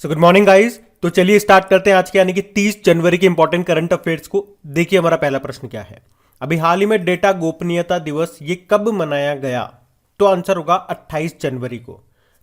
So good morning guys. तो चलिए start करते हैं आज के यानी कि 30 जनवरी के इंपॉर्टेंट करंट अफेयर्स को। देखिए हमारा पहला प्रश्न क्या है। अभी हाल ही में डेटा गोपनीयता दिवस ये कब मनाया गया? तो आंसर होगा 28 जनवरी को।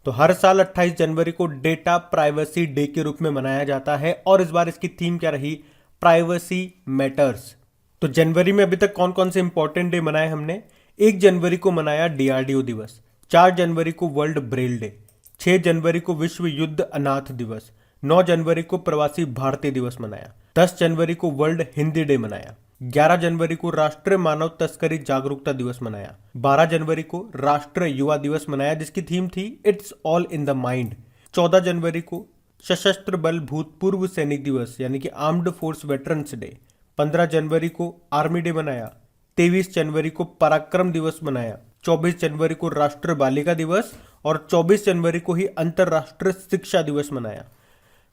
तो हर साल 28 जनवरी को डेटा प्राइवेसी डे के रूप में मनाया जाता है और इस बार इसकी थीम क्या रही? Privacy matters. तो जनवरी में अभी तक कौन कौन से इंपॉर्टेंट डे मनाए हमने? 1 जनवरी को मनाया डीआरडीओ दिवस, 4 जनवरी को वर्ल्ड ब्रेल डे, 6 जनवरी को विश्व युद्ध अनाथ दिवस, 9 जनवरी को प्रवासी भारतीय दिवस मनाया, 10 जनवरी को वर्ल्ड हिंदी डे मनाया, 11 जनवरी को राष्ट्रीय मानव तस्करी जागरूकता दिवस मनाया, 12 जनवरी को राष्ट्रीय युवा दिवस मनाया जिसकी थीम थी it's all in the mind, 14 जनवरी को सशस्त्र बल भूतपूर्व सैनिक दिवस यानी कि आर्म्ड फोर्स वेटरन्स डे, 15 जनवरी को आर्मी डे मनाया, 23 जनवरी को पराक्रम दिवस मनाया, 24 जनवरी को राष्ट्रीय बालिका दिवस और 24 जनवरी को ही अंतर्राष्ट्रीय शिक्षा दिवस मनाया।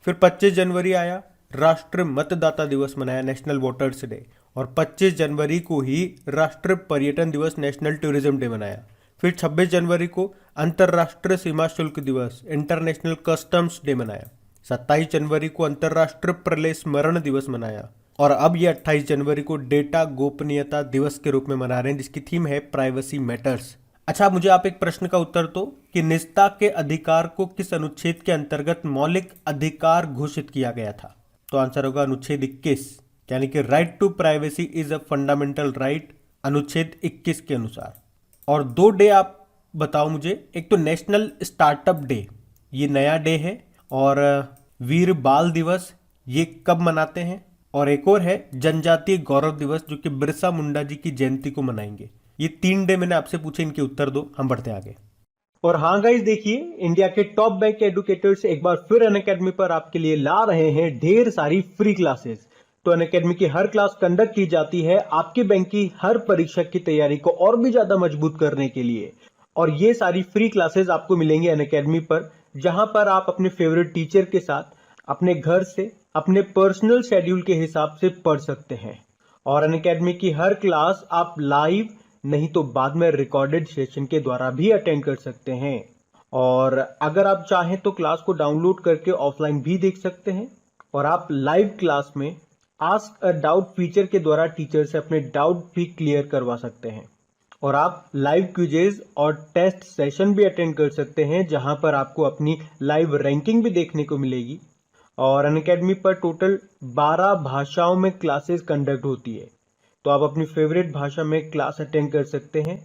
फिर 25 जनवरी आया, राष्ट्रीय मतदाता दिवस मनाया, नेशनल वोटर्स डे, और 25 जनवरी को ही राष्ट्रीय पर्यटन दिवस नेशनल टूरिज्म डे मनाया। फिर 26 जनवरी को अंतर्राष्ट्रीय सीमा शुल्क दिवस इंटरनेशनल कस्टम्स डे मनाया। 27 जनवरी को अंतर्राष्ट्रीय प्रलय स्मरण दिवस मनाया और अब ये 28 जनवरी को डेटा गोपनीयता दिवस के रूप में मना रहे हैं जिसकी थीम है प्राइवेसी मैटर्स। अच्छा, मुझे आप एक प्रश्न का उत्तर दो कि निजता के अधिकार को किस अनुच्छेद के अंतर्गत मौलिक अधिकार घोषित किया गया था? तो आंसर होगा अनुच्छेद 21 यानी कि right to privacy is a fundamental right, अनुच्छेद 21 के अनुसार। और 2 डे आप बताओ मुझे। एक तो नेशनल स्टार्टअप डे, ये नया डे है, और वीर बाल दिवस ये कब मनाते हैं, और एक और है जनजातीय गौरव दिवस जो कि बिरसा मुंडा जी की जयंती को मनाएंगे। ये 3 डे मैंने आपसे पूछे, इनके उत्तर दो, हम बढ़ते हैं आगे। और हाँ गाइस, देखिए इंडिया के टॉप बैंक एडुकेटर्स एक बार फिर अनअकैडमी पर आपके लिए ला रहे हैं ढेर सारी फ्री क्लासेस। तो अनअकैडमी की हर क्लास कंडक्ट की जाती है आपके बैंक की हर परीक्षा की तैयारी को और भी ज्यादा मजबूत करने के लिए। और ये सारी फ्री क्लासेस आपको मिलेंगे अनअकैडमी पर, जहां पर आप अपने फेवरेट टीचर के साथ अपने घर से अपने पर्सनल शेड्यूल के हिसाब से पढ़ सकते हैं। और अनअकैडमी की हर क्लास आप लाइव नहीं तो बाद में रिकॉर्डेड सेशन के द्वारा भी अटेंड कर सकते हैं। और अगर आप चाहें तो क्लास को डाउनलोड करके ऑफलाइन भी देख सकते हैं। और आप लाइव क्लास में आस्क अ डाउट फीचर के द्वारा टीचर से अपने डाउट भी क्लियर करवा सकते हैं। और आप लाइव क्विजेज और टेस्ट सेशन भी अटेंड कर सकते हैं जहां पर आपको अपनी लाइव रैंकिंग भी देखने को मिलेगी। और अनअकैडमी पर टोटल 12 भाषाओं में क्लासेस कंडक्ट होती है, तो आप अपनी फेवरेट भाषा में क्लास अटेंड कर सकते हैं।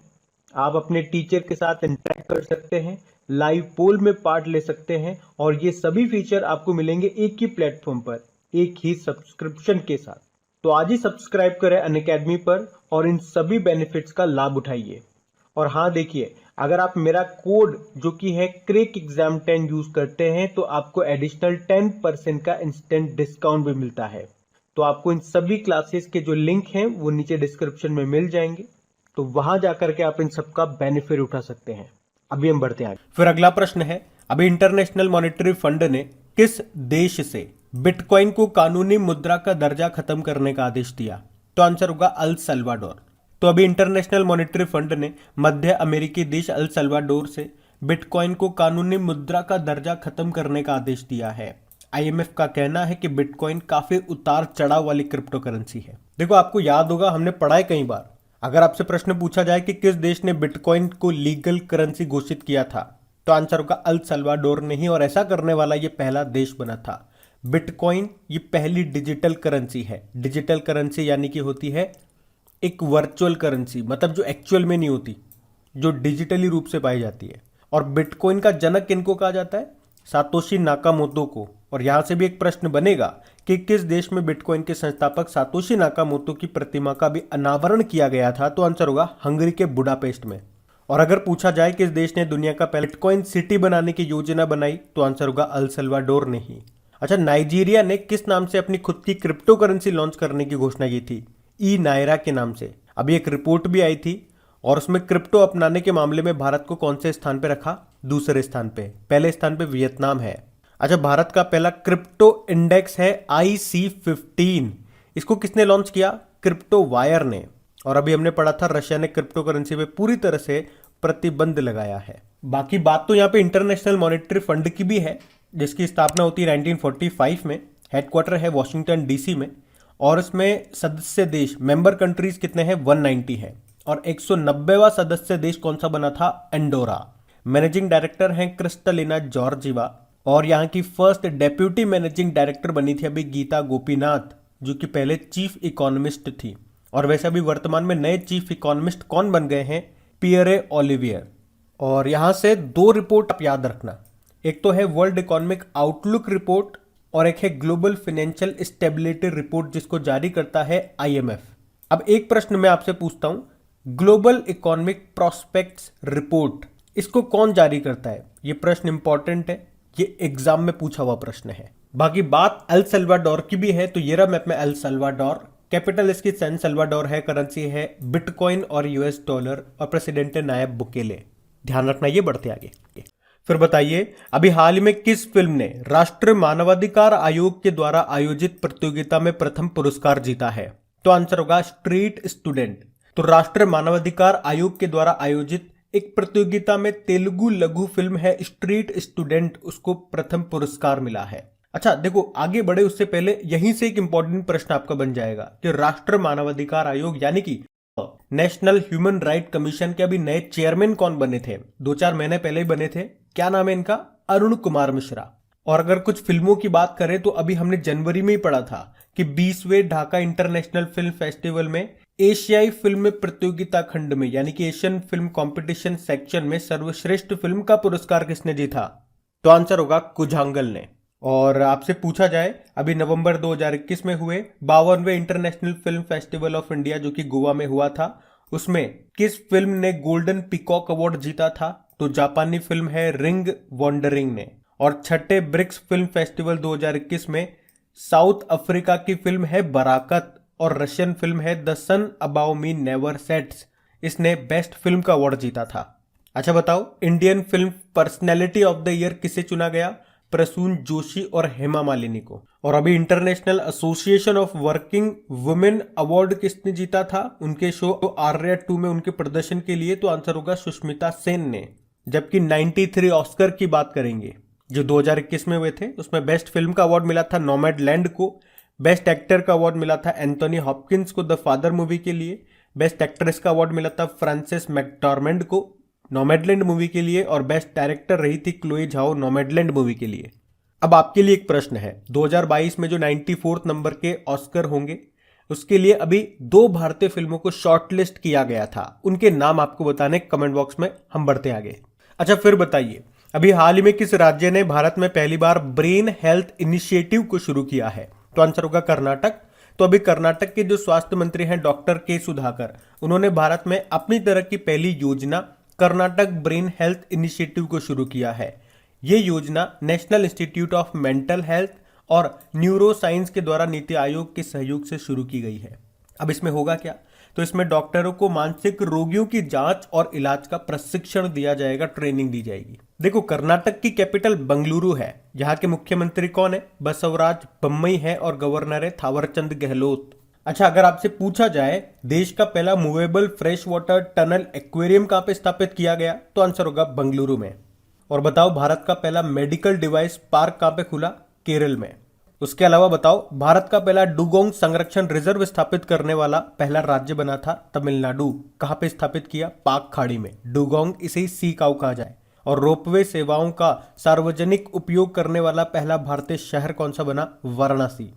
आप अपने टीचर के साथ इंटरेक्ट कर सकते हैं, लाइव पोल में पार्ट ले सकते हैं, और ये सभी फीचर आपको मिलेंगे एक ही प्लेटफॉर्म पर, एक ही सब्सक्रिप्शन के साथ। तो आज ही सब्सक्राइब करें अनअकैडमी पर और इन सभी बेनिफिट्स का लाभ उठाइए। और हाँ देखिए, अगर आप मेरा कोड जो कि है क्रेक एग्जाम 10 यूज करते हैं तो आपको एडिशनल 10% का इंस्टेंट डिस्काउंट भी मिलता है। तो आपको इन सभी क्लासेस के जो लिंक हैं वो नीचे डिस्क्रिप्शन में मिल जाएंगे, तो वहां जाकर के आप इन सबका बेनिफिट उठा सकते हैं। अभी हम बढ़ते हैं। फिर अगला प्रश्न है, अभी इंटरनेशनल मॉनेटरी फंड ने किस देश से बिटकॉइन को कानूनी मुद्रा का दर्जा खत्म करने का आदेश दिया? तो आंसर होगा अल सल्वाडोर। तो अभी इंटरनेशनल मॉनेटरी फंड ने मध्य अमेरिकी देश अल सल्वाडोर से बिटकॉइन को कानूनी मुद्रा का दर्जा खत्म करने का आदेश दिया है। आईएमएफ का कहना है कि बिटकॉइन काफी उतार चढ़ाव वाली क्रिप्टो करेंसी है। देखो, आपको याद होगा, हमने पढ़ा है कई बार, अगर आपसे प्रश्न पूछा जाए कि किस देश ने बिटकॉइन को लीगल करेंसी घोषित किया था, तो आंसर होगा अल सल्वाडोर नहीं, और ऐसा करने वाला ये पहला देश बना था। बिटकॉइन ये पहली डिजिटल करेंसी है। डिजिटल करेंसी यानी कि होती है एक वर्चुअल करेंसी, मतलब जो एक्चुअल में नहीं होती, जो डिजिटली रूप से पाई जाती है। और बिटकॉइन का जनक किनको कहा जाता है? सातोशी नाकामोतो को। और यहां से भी एक प्रश्न बनेगा कि किस देश में बिटकॉइन के संस्थापक सातोशी नाकामोतो की प्रतिमा का भी अनावरण किया गया था? तो आंसर होगा हंगरी के बुडापेस्ट में। और अगर पूछा जाए किस देश ने दुनिया का पहला बिटकॉइन सिटी बनाने की योजना बनाई, तो आंसर होगा अल सल्वाडोर नहीं। अच्छा, नाइजीरिया ने किस नाम से अपनी खुद की क्रिप्टो करेंसी लॉन्च करने की घोषणा की थी? ई नायरा के नाम से। अभी एक रिपोर्ट भी आई थी और उसमें क्रिप्टो अपनाने के मामले में भारत को कौन से स्थान पे रखा? दूसरे स्थान पे। पहले स्थान पे वियतनाम है। अच्छा, भारत का पहला क्रिप्टो इंडेक्स है IC15। इसको किसने लॉन्च किया? क्रिप्टो वायर ने। और अभी हमने पढ़ा था रशिया ने क्रिप्टो करेंसी पे पूरी तरह से प्रतिबंध लगाया है। बाकी बात तो यहाँ पे इंटरनेशनल मॉनेटरी फंड की भी है, जिसकी स्थापना होती है 1945 में, हेडक्वार्टर है वॉशिंगटन डीसी में, और इसमें सदस्य देश मेंबर कंट्रीज कितने हैं, 190 है। और 190वां सदस्य देश कौन सा बना था, एंडोरा। मैनेजिंग डायरेक्टर हैं क्रिस्टलिना जॉर्जीवा, और यहाँ की फर्स्ट डेप्यूटी मैनेजिंग डायरेक्टर बनी थी अभी गीता गोपीनाथ, जो कि पहले चीफ इकोनॉमिस्ट थी। और वैसे अभी वर्तमान में नए चीफ इकोनॉमिस्ट कौन बन गए हैं, पियरे ओलिवियर। और यहां से दो रिपोर्ट आप याद रखना, एक तो है वर्ल्ड इकोनॉमिक आउटलुक रिपोर्ट और एक है ग्लोबल फाइनेंशियल स्टेबिलिटी रिपोर्ट, जिसको जारी करता है आईएमएफ। अब एक प्रश्न मैं आपसे पूछता हूं, ग्लोबल इकोनॉमिक प्रोस्पेक्ट्स रिपोर्ट इसको कौन जारी करता है? ये प्रश्न इंपॉर्टेंट है, ये एग्जाम में पूछा हुआ प्रश्न है। बाकी बात एल सल्वाडोर की भी है, तो ये रहा मैप में एल सल्वाडोर। कैपिटल इसकी सैन सल्वाडोर है, करेंसी है बिटकॉइन और यूएस डॉलर, और प्रेसिडेंट है नायब बुकेले। ध्यान रखना, ये बढ़ते आगे। फिर बताइए, अभी हाल ही में किस फिल्म ने राष्ट्रीय मानवाधिकार आयोग के द्वारा आयोजित प्रतियोगिता में प्रथम पुरस्कार जीता है? तो आंसर होगा स्ट्रीट स्टूडेंट। तो राष्ट्रीय मानवाधिकार आयोग के द्वारा आयोजित एक प्रतियोगिता में तेलुगु लघु फिल्म है स्ट्रीट स्टूडेंट, उसको प्रथम पुरस्कार मिला है। अच्छा देखो, आगे बढ़े उससे पहले यहीं से एक इंपॉर्टेंट प्रश्न आपका बन जाएगा कि राष्ट्रीय मानवाधिकार आयोग यानी कि नेशनल ह्यूमन राइट कमीशन के अभी नए चेयरमैन कौन बने थे? 2-4 महीने पहले ही बने थे। क्या नाम है इनका? अरुण कुमार मिश्रा। और अगर कुछ फिल्मों की बात करें तो अभी हमने जनवरी में ही पढ़ा था कि 20वें ढाका इंटरनेशनल फिल्म फेस्टिवल में एशियाई फिल्म प्रतियोगिता खंड में यानी कि एशियन फिल्म कंपटीशन सेक्शन में सर्वश्रेष्ठ फिल्म का पुरस्कार किसने जीता? तो आंसर होगा कुजांगल ने। और आपसे पूछा जाए, अभी नवंबर 2021 में हुए 52वें international film festival of India जो कि गोवा में हुआ था, उसमें किस फिल्म ने गोल्डन पीकॉक अवार्ड जीता था? तो जापानी फिल्म है रिंग वॉन्डरिंग ने। और छठे ब्रिक्स फिल्म फेस्टिवल 2021 में साउथ अफ्रीका की फिल्म है बराकत, और रशियन फिल्म है the sun above me never sets, इसने बेस्ट फिल्म का अवार्ड जीता था। अच्छा बताओ, Indian film personality of the year किसे चुना गया? प्रसून जोशी और हेमा मालिनी को। और अभी international association of working women award किसने जीता था उनके शो आर्या 2 में उनके प्रदर्शन के लिए? तो आंसर होगा सुष्मिता सेन ने। जबकि 93 ऑस्कर की बात करेंगे जो 2021 में हुए थे, उसमें बेस्ट फिल्म का अवार्ड मिला था नोमैडलैंड को, बेस्ट एक्टर का अवार्ड मिला था एंथोनी हॉपकिंस को द फादर मूवी के लिए, बेस्ट एक्ट्रेस का अवार्ड मिला था फ्रांसिस मैकडॉर्मेंड को नोमैडलैंड मूवी के लिए, और बेस्ट डायरेक्टर रही थी क्लोई झाओ नोमैडलैंड मूवी के लिए। अब आपके लिए एक प्रश्न है, 2022 में जो 94 नंबर के ऑस्कर होंगे उसके लिए अभी 2 भारतीय फिल्मों को शॉर्टलिस्ट किया गया था, उनके नाम आपको बताने कमेंट बॉक्स में, हम बढ़ते आगे। अच्छा फिर बताइए, अभी हाल ही में किस राज्य ने भारत में पहली बार ब्रेन हेल्थ इनिशिएटिव को शुरू किया है? तो आंसर होगा कर्नाटक। तो अभी कर्नाटक के जो स्वास्थ्य मंत्री हैं डॉक्टर के सुधाकर, उन्होंने भारत में अपनी तरह की पहली योजना कर्नाटक ब्रेन हेल्थ इनिशिएटिव को शुरू किया है। ये योजना national institute of mental health और न्यूरो साइंस के द्वारा नीति आयोग के सहयोग से शुरू की गई है। अब इसमें होगा क्या? तो इसमें डॉक्टरों को मानसिक रोगियों की जांच और इलाज का प्रशिक्षण दिया जाएगा, ट्रेनिंग दी जाएगी। देखो, कर्नाटक की कैपिटल बंगलुरु है। यहाँ के मुख्यमंत्री कौन है? बसवराज बोम्मई है, और गवर्नर है थावरचंद गहलोत। अच्छा, अगर आपसे पूछा जाए देश का पहला movable fresh water tunnel aquarium कहां पे स्थापित किया गया? तो आंसर होगा बंगलुरु में। और बताओ, भारत का पहला मेडिकल डिवाइस पार्क कहां पे खुला? केरल में। उसके अलावा बताओ, भारत का पहला डुगोंग संरक्षण रिजर्व स्थापित करने वाला पहला राज्य बना था तमिलनाडु। कहां पे स्थापित किया? पाक खाड़ी में। डुगोंग इसे ही सी काउ कहा जाए। और रोपवे सेवाओं का सार्वजनिक उपयोग करने वाला पहला भारतीय शहर कौन सा बना? वाराणसी।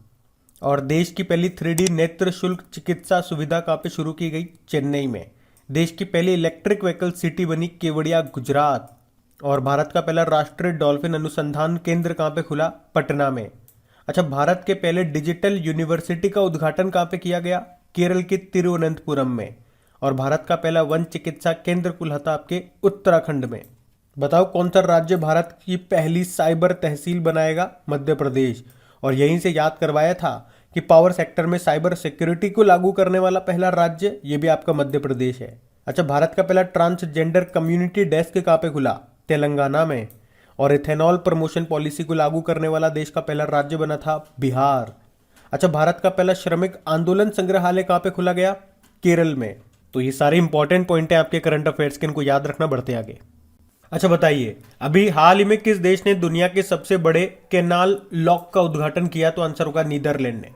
और देश की पहली 3D नेत्र शुल्क चिकित्सा सुविधा कहां पे शुरू की गई? चेन्नई में। देश की पहली इलेक्ट्रिक व्हीकल सिटी बनी केवड़िया, गुजरात। और भारत का पहला राष्ट्रीय डॉल्फिन अनुसंधान केंद्र कहां पे खुला? पटना में। अच्छा, भारत के पहले डिजिटल यूनिवर्सिटी का उद्घाटन कहां पे किया गया? केरल के तिरुवनंतपुरम में। और भारत का पहला वन चिकित्सा केंद्र खुला था आपके उत्तराखंड में। बताओ, कौन सा राज्य भारत की पहली साइबर तहसील बनाएगा? मध्य प्रदेश। और यहीं से याद करवाया था कि पावर सेक्टर में साइबर सिक्योरिटी को लागू करने वाला पहला राज्य ये भी आपका मध्य प्रदेश है। अच्छा, भारत का पहला ट्रांसजेंडर कम्युनिटी डेस्क कहां पे खुला? तेलंगाना में। और इथेनॉल प्रमोशन पॉलिसी को लागू करने वाला देश का पहला राज्य बना था बिहार। अच्छा, भारत का पहला श्रमिक आंदोलन संग्रहालय कहां पे खुला गया? केरल में। तो ये सारे इंपॉर्टेंट पॉइंट है आपके करंट अफेयर्स के, इनको याद रखना, बढ़ते आगे। अच्छा बताइए, अभी हाल ही में किस देश ने दुनिया के सबसे बड़े कैनाल लॉक का उद्घाटन किया? तो आंसर होगा नीदरलैंड ने।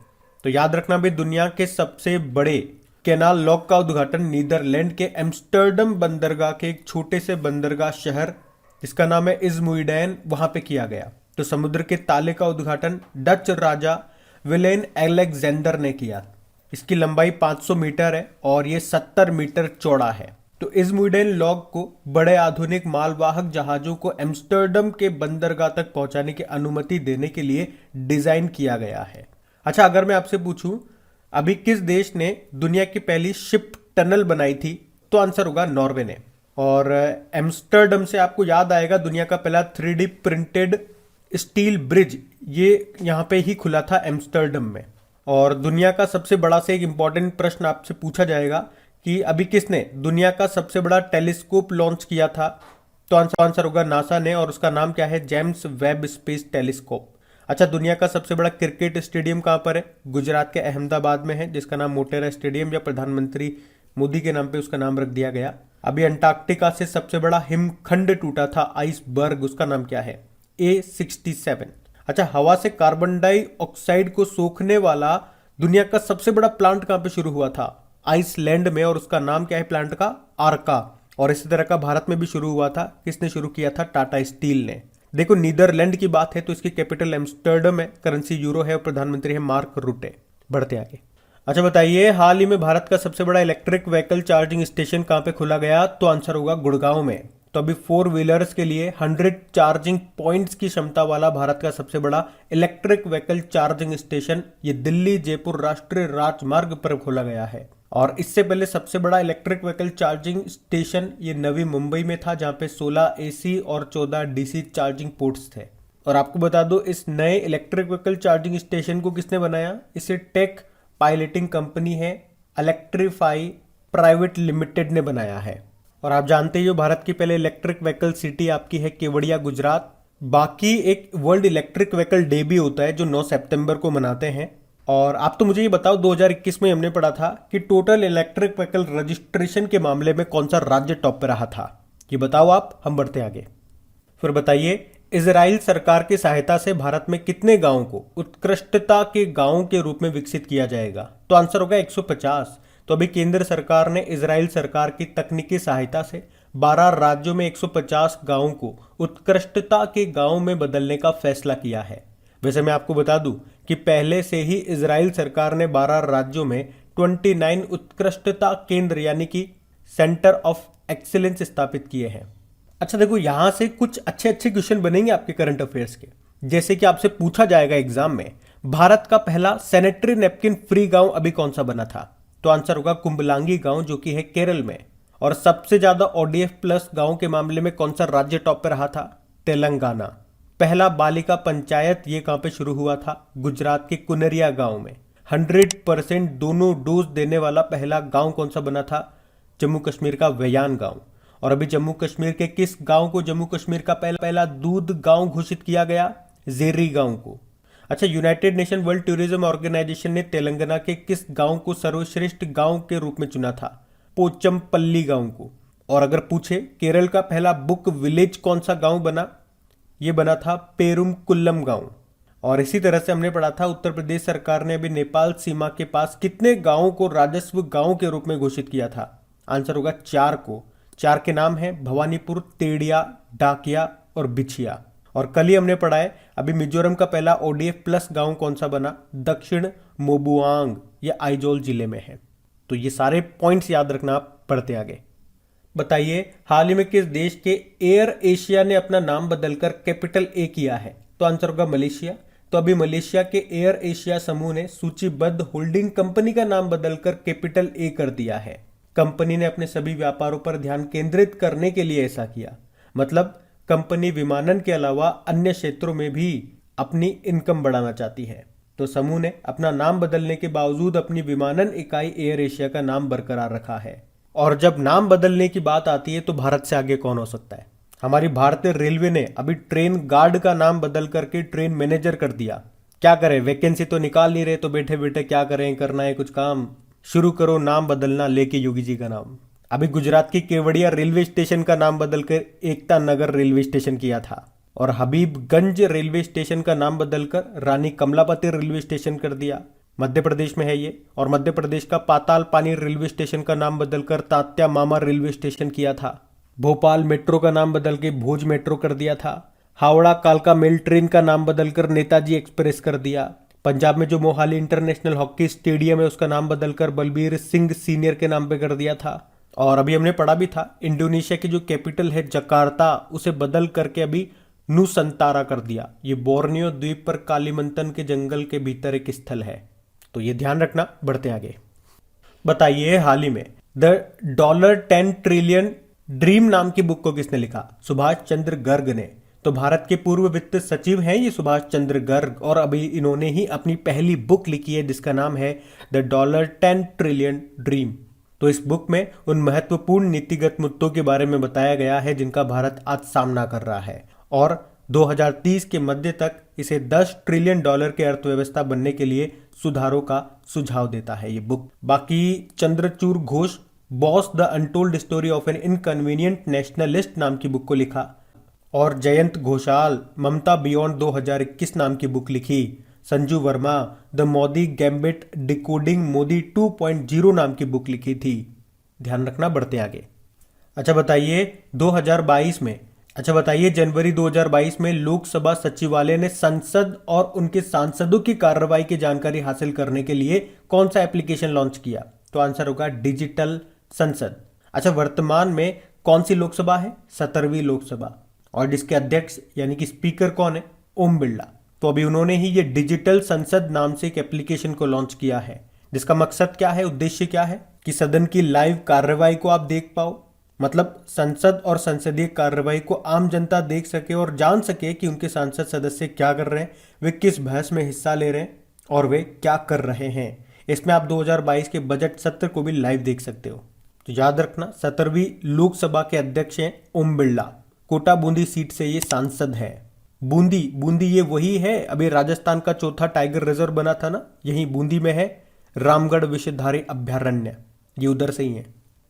तो याद रखना भी, दुनिया के सबसे बड़े कैनाल लॉक का उद्घाटन नीदरलैंड के एम्स्टर्डम बंदरगाह के एक छोटे से बंदरगाह शहर जिसका नाम है इज़मुइडेन, वहां पे किया गया। तो समुद्र के ताले का उद्घाटन डच राजा विलेन एलेक्जेंडर ने किया। इसकी लंबाई 500 मीटर है और ये 70 मीटर चौड़ा है। तो इज़मुइडेन लॉक को बड़े आधुनिक मालवाहक जहाजों को एम्स्टर्डम के बंदरगाह तक पहुंचाने की अनुमति देने के लिए डिजाइन किया गया है। अच्छा, अगर मैं आपसे पूछूं अभी किस देश ने दुनिया की पहली शिप टनल बनाई थी? तो आंसर होगा नॉर्वे ने। और एम्स्टर्डम से आपको याद आएगा दुनिया का पहला 3D प्रिंटेड स्टील ब्रिज, ये यहाँ पे ही खुला था एम्स्टर्डम में। और दुनिया का सबसे बड़ा से एक इंपॉर्टेंट प्रश्न आपसे पूछा जाएगा कि अभी किसने दुनिया का सबसे बड़ा टेलीस्कोप लॉन्च किया था? तो आंसर होगा नासा ने, और उसका नाम क्या है? James Webb space telescope. अच्छा, दुनिया का सबसे बड़ा क्रिकेट स्टेडियम कहाँ पर है? गुजरात के अहमदाबाद में है, जिसका नाम मोटेरा स्टेडियम, या प्रधानमंत्री मोदी के नाम पे उसका नाम रख दिया गया। अभी अंटार्कटिका से सबसे बड़ा हिमखंड टूटा था, आइसबर्ग, उसका नाम क्या है? A67। अच्छा, हवा से कार्बन डाइऑक्साइड को सोखने वाला दुनिया का सबसे बड़ा प्लांट कहां पे शुरू हुआ था? आइसलैंड में, और उसका नाम क्या है प्लांट का? आर्का। और इसी तरह का भारत में भी शुरू हुआ था। किसने शुरू किया था? टाटा स्टील ने। देखो, नीदरलैंड की बात है तो इसकी कैपिटल एम्स्टर्डम है, करेंसी यूरो है और प्रधानमंत्री है मार्क रूटे। बढ़ते आगे। अच्छा बताइए, हाल ही में भारत का सबसे बड़ा इलेक्ट्रिक व्हीकल चार्जिंग स्टेशन कहां पे खोला गया? तो आंसर होगा गुड़गांव में। तो अभी 4 व्हीलर्स के लिए 100 चार्जिंग पॉइंट्स की क्षमता वाला भारत का सबसे बड़ा इलेक्ट्रिक व्हीकल चार्जिंग स्टेशन ये दिल्ली जयपुर राष्ट्रीय राजमार्ग पर खोला गया है। और इससे पहले सबसे बड़ा इलेक्ट्रिक व्हीकल चार्जिंग स्टेशन ये नवी मुंबई में था, जहां पे 16 AC और 14 DC चार्जिंग पोर्ट्स थे। और आपको बता दो, इस नए इलेक्ट्रिक व्हीकल चार्जिंग स्टेशन को किसने बनाया? इसे टेक पायलटिंग कंपनी है इलेक्ट्रीफाई प्राइवेट लिमिटेड ने बनाया है। और आप जानते ही हो, भारत की पहले इलेक्ट्रिक व्हीकल सिटी आपकी है केवड़िया, गुजरात। बाकी एक वर्ल्ड इलेक्ट्रिक व्हीकल डे भी होता है जो 9 सितंबर को मनाते हैं। और आप तो मुझे ये बताओ, 2021 में हमने पढ़ा था कि टोटल इलेक्ट्रिक व्हीकल रजिस्ट्रेशन के मामले में कौन सा राज्य टॉप पे रहा था? ये बताओ आप, हम बढ़ते आगे। फिर बताइए, इजराइल सरकार की सहायता से भारत में कितने गांवों को उत्कृष्टता के गांवों के रूप में विकसित किया जाएगा? तो आंसर होगा 150। तो अभी केंद्र सरकार ने इजराइल सरकार की तकनीकी सहायता से 12 राज्यों में 150 गांवों को उत्कृष्टता के गांव में बदलने का फैसला किया है। वैसे मैं आपको बता दूं कि पहले से ही इजराइल सरकार ने 12 राज्यों में 29 उत्कृष्टता केंद्र यानी कि सेंटर ऑफ एक्सीलेंस स्थापित किए हैं। अच्छा देखो, यहां से कुछ अच्छे अच्छे क्वेश्चन बनेंगे आपके करंट अफेयर्स के। जैसे कि आपसे पूछा जाएगा एग्जाम में, भारत का पहला सैनिटरी नैपकिन फ्री गांव अभी कौन सा बना था? तो आंसर होगा कुंबलांगी गांव, जो कि है केरल में। और सबसे ज्यादा ODF प्लस गांव के मामले में कौन सा राज्य टॉप पे रहा था? तेलंगाना। पहला बालिका पंचायत ये कहां पे शुरू हुआ था? गुजरात के कुनरिया गांव में। 100% दोनों डोज देने वाला पहला गांव कौन सा बना था? जम्मू कश्मीर का वैयान गांव। और अभी जम्मू कश्मीर के किस गांव को जम्मू कश्मीर का पहला दूध गांव घोषित किया गया? जेरी गांव को। अच्छा, United Nation World Tourism Organisation ने तेलंगाना के किस गांव को सर्वश्रेष्ठ गांव के रूप में चुना था? पोचमपल्ली गांव को। और अगर पूछे केरल का पहला बुक विलेज कौन सा गांव बना? यह बना था पेरुमकुल्लम गांव। और इसी तरह से हमने पढ़ा था, उत्तर प्रदेश सरकार ने अभी नेपाल सीमा के पास कितने गांवों को राजस्व गांव के रूप में घोषित किया था? आंसर होगा 4 को। 4 के नाम है भवानीपुर, तेड़िया, डाकिया और बिछिया। और कल ही हमने पढ़ा है, अभी मिजोरम का पहला ODF प्लस गांव कौन सा बना? दक्षिण मोबुआंग, ये आइजोल जिले में है। तो ये सारे पॉइंट्स याद रखना, आप पढ़ते आगे। बताइए, हाल ही में किस देश के एयर एशिया ने अपना नाम बदलकर कैपिटल A किया है? तो आंसर होगा मलेशिया। तो अभी मलेशिया के एयर एशिया समूह ने सूचीबद्ध होल्डिंग कंपनी का नाम बदलकर कैपिटल A कर दिया है। कंपनी ने अपने सभी व्यापारों पर ध्यान केंद्रित करने के लिए ऐसा किया। मतलब कंपनी विमानन के अलावा अन्य क्षेत्रों में भी अपनी इनकम बढ़ाना चाहती है। तो समूह ने अपना नाम बदलने के बावजूद अपनी विमानन इकाई एयर एशिया का नाम बरकरार रखा है। और जब नाम बदलने की बात आती है तो भारत से आगे कौन हो सकता है? हमारी भारतीय रेलवे ने अभी ट्रेन गार्ड का नाम बदल करके ट्रेन मैनेजर कर दिया। क्या करें, वैकेंसी तो निकाल नहीं रहे, तो बैठे बैठे क्या करें, करना है कुछ काम, शुरू करो नाम बदलना, लेके योगी जी का नाम। अभी गुजरात की केवड़िया रेलवे स्टेशन का नाम बदलकर एकता नगर रेलवे स्टेशन किया था। और हबीबगंज रेलवे स्टेशन का नाम बदलकर रानी कमलापति रेलवे स्टेशन कर दिया। मध्य प्रदेश में है ये। और मध्य प्रदेश का पाताल पानी रेलवे स्टेशन का नाम बदलकर तात्या मामा रेलवे स्टेशन किया था। भोपाल मेट्रो का नाम बदल के भोज मेट्रो कर दिया था। हावड़ा कालका मेल ट्रेन का नाम बदलकर नेताजी एक्सप्रेस कर दिया। पंजाब में जो मोहाली इंटरनेशनल हॉकी स्टेडियम है उसका नाम बदलकर बलबीर सिंह सीनियर के नाम पे कर दिया था। और अभी हमने पढ़ा भी था, इंडोनेशिया की जो कैपिटल है जकार्ता, उसे बदल करके अभी नुसंतारा कर दिया। ये बोर्नियो द्वीप पर कालीमंतन के जंगल के भीतर एक स्थल है, तो ये ध्यान रखना। बढ़ते आगे। बताइए हाल ही में द $10 ट्रिलियन ड्रीम नाम की बुक को किसने लिखा? सुभाष चंद्र गर्ग ने। तो भारत के पूर्व वित्त सचिव हैं ये सुभाष चंद्र गर्ग, और अभी इन्होंने ही अपनी पहली बुक लिखी है जिसका नाम है द $10 ट्रिलियन ड्रीम। तो इस बुक में उन महत्वपूर्ण नीतिगत मुद्दों के बारे में बताया गया है जिनका भारत आज सामना कर रहा है, और 2030 के मध्य तक इसे $10 ट्रिलियन की अर्थव्यवस्था बनने के लिए सुधारों का सुझाव देता है ये बुक। बाकी Chandrachur Ghosh Bose the untold story of an inconvenient nationalist नाम की बुक को लिखा। और जयंत घोषाल ममता बियॉन्ड 2021 नाम की बुक लिखी। Sanju Verma the Modi gambit decoding Modi 2.0 नाम की बुक लिखी थी। ध्यान रखना। बढ़ते आगे। अच्छा बताइए जनवरी 2022 में लोकसभा सचिवालय ने संसद और उनके सांसदों की कार्रवाई की जानकारी हासिल करने के लिए कौन सा एप्लीकेशन लॉन्च किया? तो आंसर होगा डिजिटल संसद। अच्छा, वर्तमान में कौन सी लोकसभा है? 17वीं लोकसभा, और जिसके अध्यक्ष यानी कि स्पीकर कौन है? ओम बिरला। तो अभी उन्होंने ही ये डिजिटल संसद नाम से एक एप्लीकेशन को लॉन्च किया है, जिसका मकसद क्या है, उद्देश्य क्या है कि सदन की लाइव कार्रवाई को आप देख पाओ। मतलब संसद और संसदीय कार्रवाई को आम जनता देख सके और जान सके कि उनके सांसद सदस्य क्या कर रहे हैं, वे किस बहस में हिस्सा ले रहे हैं और वे क्या कर रहे हैं। इसमें आप 2022 के बजट सत्र को भी लाइव देख सकते हो। तो याद रखना, 17वीं लोकसभा के अध्यक्ष हैं ओम बिरला। कोटा बूंदी सीट से ये सांसद है। बूंदी ये वही है, अभी राजस्थान का चौथा टाइगर रिजर्व बना था ना, यही बूंदी में है रामगढ़ विषधारी अभ्यारण्य, ये उधर से ही है।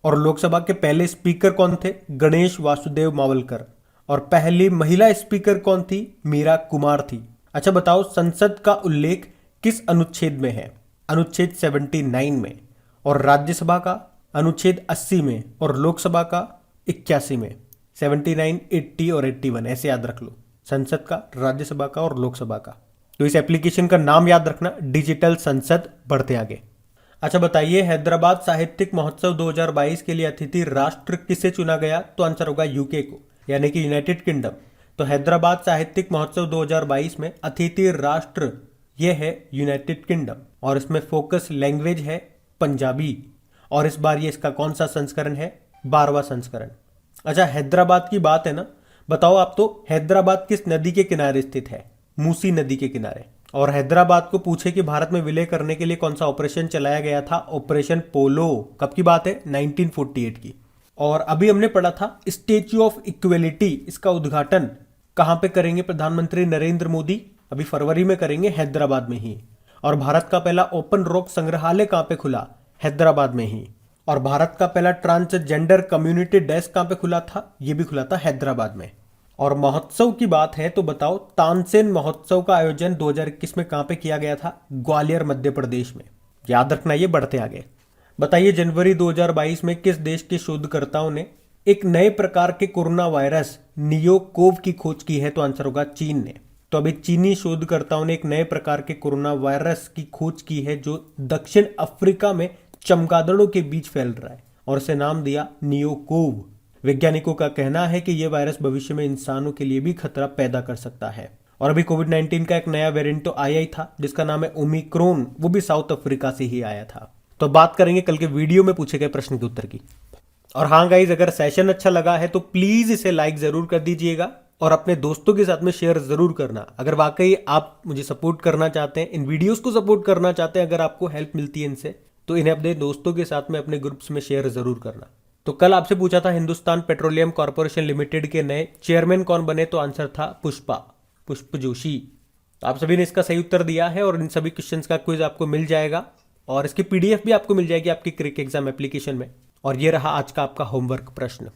और लोकसभा के पहले स्पीकर कौन थे? गणेश वासुदेव मावलकर। और पहली महिला स्पीकर कौन थी? मीरा कुमार थी। अच्छा बताओ, संसद का उल्लेख किस अनुच्छेद में है? अनुच्छेद 79 में। और राज्यसभा का अनुच्छेद 80 में, और लोकसभा का 81 में। 79, 80 और 81 ऐसे याद रख लो, संसद का, राज्यसभा का और लोकसभा का। तो इस एप्लीकेशन का नाम याद रखना, डिजिटल संसद। बढ़ते आगे। अच्छा बताइए, हैदराबाद साहित्यिक महोत्सव 2022 के लिए अतिथि राष्ट्र किसे चुना गया? तो आंसर होगा यूके को, यानी कि यूनाइटेड किंगडम। तो हैदराबाद साहित्यिक महोत्सव 2022 में अतिथि राष्ट्र यह है यूनाइटेड किंगडम, और इसमें फोकस लैंग्वेज है पंजाबी। और इस बार ये इसका कौन सा संस्करण है? 12वां संस्करण। अच्छा, हैदराबाद की बात है ना, बताओ आप तो हैदराबाद किस नदी के किनारे स्थित है? मूसी नदी के किनारे। और हैदराबाद को पूछे कि भारत में विलय करने के लिए कौन सा ऑपरेशन चलाया गया था? ऑपरेशन पोलो। कब की बात है? 1948 की। और अभी हमने पढ़ा था स्टेच्यू ऑफ इक्वेलिटी, इसका उद्घाटन कहां पे करेंगे प्रधानमंत्री नरेंद्र मोदी? अभी फरवरी में करेंगे, हैदराबाद में ही। और भारत का पहला ओपन रॉक संग्रहालय कहां पे खुला? हैदराबाद में ही। और भारत का पहला ट्रांसजेंडर कम्युनिटी डेस्क कहां पे खुला था? ये भी खुला था हैदराबाद में। और महोत्सव की बात है तो बताओ, तानसेन महोत्सव का आयोजन 2021 में कहां पे किया गया था? ग्वालियर मध्य प्रदेश में। याद रखना ये। बढ़ते आगे। बताइए, जनवरी 2022 में किस देश के शोधकर्ताओं ने एक नए प्रकार के कोरोना वायरस नियोकोव की खोज की है? तो आंसर होगा चीन ने। तो अभी चीनी शोधकर्ताओं ने एक नए प्रकार के कोरोना वायरस की खोज की है जो दक्षिण अफ्रीका में चमगादड़ों के बीच फैल रहा है, और इसे नाम दिया नियोकोव। वैज्ञानिकों का कहना है कि यह वायरस भविष्य में इंसानों के लिए भी खतरा पैदा कर सकता है। और अभी कोविड-19 का एक नया वेरिएंट तो आया ही था जिसका नाम है ओमिक्रॉन, वो भी साउथ अफ्रीका से ही आया था। तो बात करेंगे कल के वीडियो में पूछे गए प्रश्न के उत्तर की। और हाँ गाइज, अगर सेशन अच्छा लगा है तो प्लीज इसे लाइक जरूर कर दीजिएगा और अपने दोस्तों के साथ में शेयर जरूर करना। अगर वाकई आप मुझे सपोर्ट करना चाहते हैं, इन वीडियोस को सपोर्ट करना चाहते हैं, अगर आपको हेल्प मिलती है इनसे, तो इन्हें अपने दोस्तों के साथ में अपने ग्रुप्स में शेयर जरूर करना। तो कल आपसे पूछा था हिंदुस्तान पेट्रोलियम कॉर्पोरेशन लिमिटेड के नए चेयरमैन कौन बने? तो आंसर था पुष्प जोशी। तो आप सभी ने इसका सही उत्तर दिया है और इन सभी क्वेश्चंस का क्विज आपको मिल जाएगा और इसकी पीडीएफ भी आपको मिल जाएगी आपकी क्रिक एग्जाम एप्लीकेशन में। और ये रहा आज का आपका होमवर्क प्रश्न।